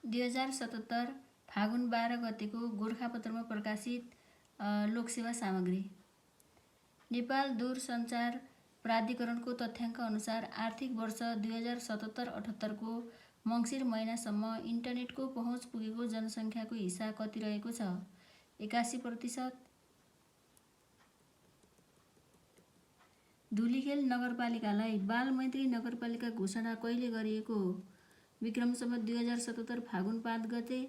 2077 फागुन 12 गतेको गोरखापत्रमा प्रकाशित लोकसेवा सामग्री। नेपाल दूरसञ्चार प्राधिकरणको तथ्याङ्क अनुसार आर्थिक वर्ष 2077-78 को मङ्सिर महिनासम्म इन्टरनेटको पहुँच पुगेको जनसङ्ख्याको हिस्सा कति रहेको छ? 81%। धुलिखेल नगरपालिकालाई बालमैत्री नगरपालिका घोषणा कहिले गरिएको हो? विक्रम सम्वत 2077 फागुन 5 गते।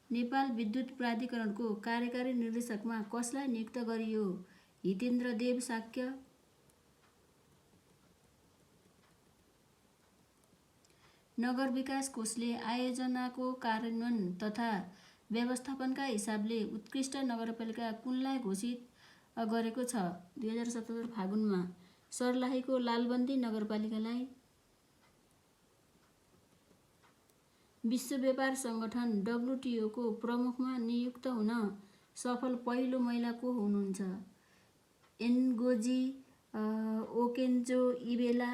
नेपाल विद्युत प्राधिकरणको कार्यकारी निर्देशकमा कसलाई नियुक्त गरियो? हितेन्द्र देव शाक्य। नगर विकास कोषले आयोजनाको कार्यान्वयन तथा व्यवस्थापनका हिसाबले उत्कृष्ट नगरपालिका कुनलाई घोषित गरेको छ? 2077 फागुनमा सर्लाहीको लालबन्दी नगरपालिकालाई। विश्व व्यापार सङ्गठन WTO को प्रमुखमा नियुक्त हुन सफल पहिलो महिला को हुनुहुन्छ? एनगोजी ओकेन्जो-इबेला,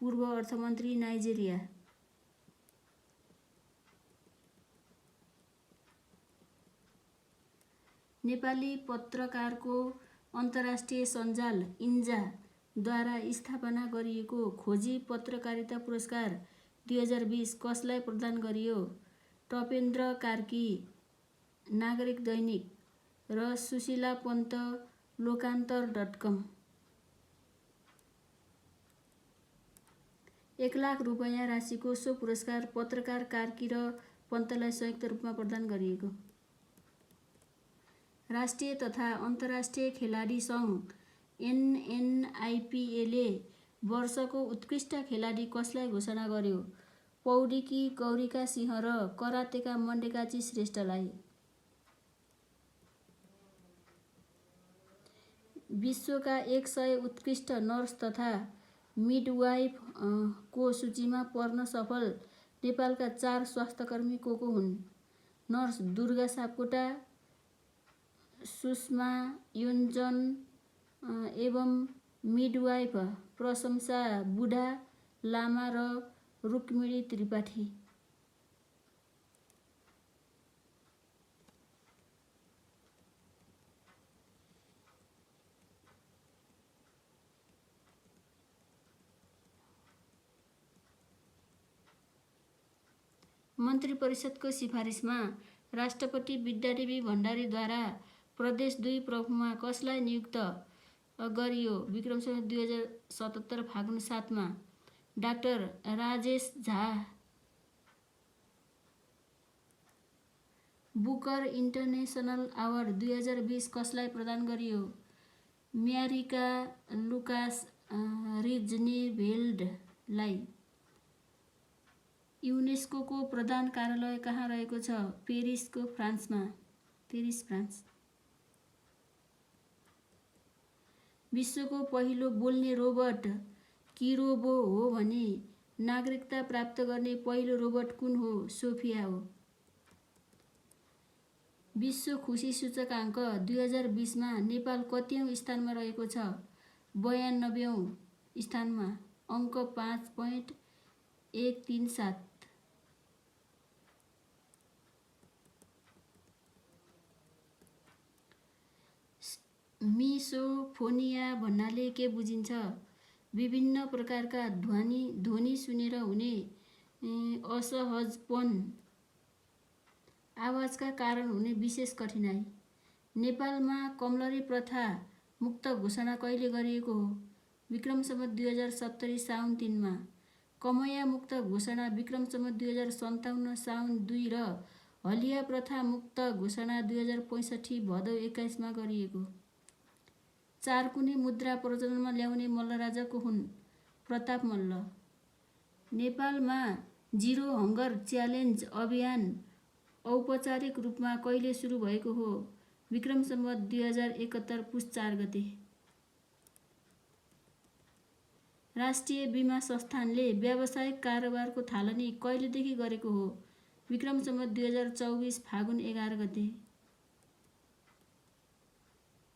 पूर्व अर्थमन्त्री, नाइजेरिया। नेपाली पत्रकारको अन्तर्राष्ट्रिय सञ्जाल इन्जा द्वारा स्थापना गरिएको खोजी पत्रकारिता पुरस्कार 2020 कसलाई प्रदान गरियो? टपेन्द्र कार्की, नागरिक दैनिक र सुशीला पन्त, लोकान्तर.com। 1 लाख रुपैयाँ राशिको सो पुरस्कार पत्रकार कार्की र पन्तलाई संयुक्त रूपमा प्रदान गरिएको। राष्ट्रिय तथा अन्तर्राष्ट्रिय खेलाडी सङ्घ NNIPA ले वर्षको उत्कृष्ट खेलाडी कसलाई घोषणा गर्यो? पौडीकी गौरीका सिंह र करातेका मण्डेकाची श्रेष्ठलाई। विश्वका 100 उत्कृष्ट नर्स तथा मिडवाइफ को सूचीमा पर्न सफल नेपालका 4 स्वास्थ्यकर्मी को हुन्? नर्स दुर्गा सापकोटा, सुषमा योन्जन एवं मिडवाइफ प्रशंसा बुढा लामा र रुक्मिणी त्रिपाठी। मन्त्री परिषदको सिफारिसमा राष्ट्रपति विद्यादेवी भण्डारीद्वारा प्रदेश 2 प्रमुखमा कसलाई नियुक्त गरियो? विक्रम सम्वत 2077 फागुन 7 मा doctor Rajesh Jha. Booker international award 2020 कसलाई प्रदान गरियो? म्यारिका लुकास रिजनेभेल्डलाई। युनेस्को प्रधान कार्यालय कहाँ रहेको छ? Paris, France. विश्वको पहिलो बोल्ने रोबोट किरोबो हो भने नागरिकता प्राप्त गर्ने पहिलो रोबोट कुन हो? सोफिया हो। विश्व खुशी सूचकाङ्क 2020 मा नेपाल कतिऔं स्थानमा रहेको छ? 92औं स्थानमा, अङ्क 5.137। मिसोफोनिया भन्नाले के बुझिन्छ? विभिन्न प्रकारका ध्वनि सुनेर हुने असहजपन, आवाजका कारण हुने विशेष कठिनाइ। नेपालमा कमलरी प्रथा मुक्त घोषणा कहिले गरिएको हो? विक्रम सम्वत 2070 साउन 3 मा। कमैया मुक्त घोषणा विक्रम सम्वत 2057 साउन 2 र हलिया प्रथा मुक्त घोषणा 2065 भदौ 21 मा गरिएको। 4 कुने मुद्रा प्रचलनमा ल्याउने मल्लराजा को हुन्? प्रताप मल्ल। नेपालमा जिरो हङ्गर च्यालेन्ज अभियान औपचारिक रूपमा कहिले सुरु भएको हो? विक्रम सम्वत 2071 पुस 4 गते। राष्ट्रिय बीमा संस्थानले व्यावसायिक कारोबारको थालनी कहिलेदेखि गरेको हो? विक्रम सम्वत 2024 फागुन 11 गते।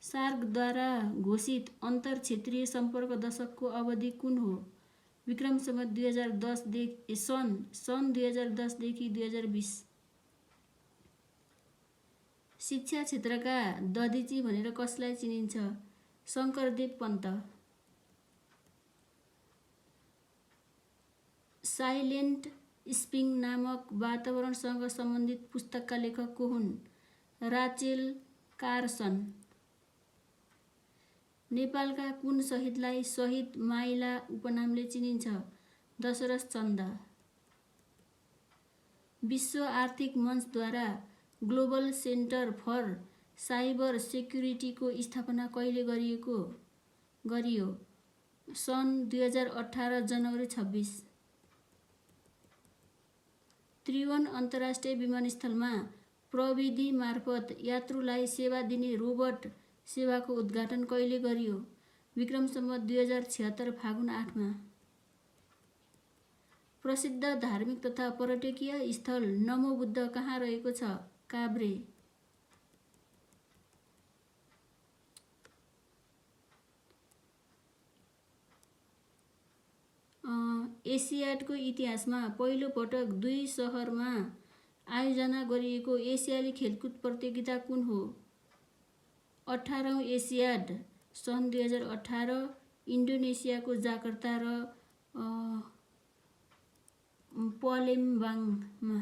सार्कद्वारा घोषित अन्तर क्षेत्रीय सम्पर्क दशकको अवधि कुन हो? विक्रम सम्वत 2010 देखि सन् 2010 देखि 2020। शिक्षा क्षेत्रका दधिची भनेर कसलाई चिनिन्छ? शङ्करदेव पन्त। साइलेन्ट स्प्रिङ नामक वातावरणसँग सम्बन्धित पुस्तकका लेखक को हुन्? Rachel Carson. नेपालका कुन शहीदलाई शहीद माइला उपनामले चिनिन्छ? दशरथ चन्द। विश्व आर्थिक मञ्चद्वारा ग्लोबल सेन्टर फर साइबर सेक्युरिटीको स्थापना कहिले गरियो? सन् 2018 जनवरी 26। त्रिभुवन अन्तर्राष्ट्रिय विमानस्थलमा प्रविधि मार्फत यात्रुलाई सेवा दिने रोबोट सेवाको उद्घाटन कहिले गरियो? विक्रम सम्वत 2076 फागुन 8मा। प्रसिद्ध धार्मिक तथा पर्यटकीय स्थल नमो बुद्ध कहाँ रहेको छ? काभ्रे। एसियाडको इतिहासमा पहिलो पटक 2 सहरमा आयोजना गरिएको एसियाली खेलकुद प्रतियोगिता कुन हो? 18औं एसियाड सन् 2018 इन्डोनेसियाको जाकर्ता र पलेम्बाङमा।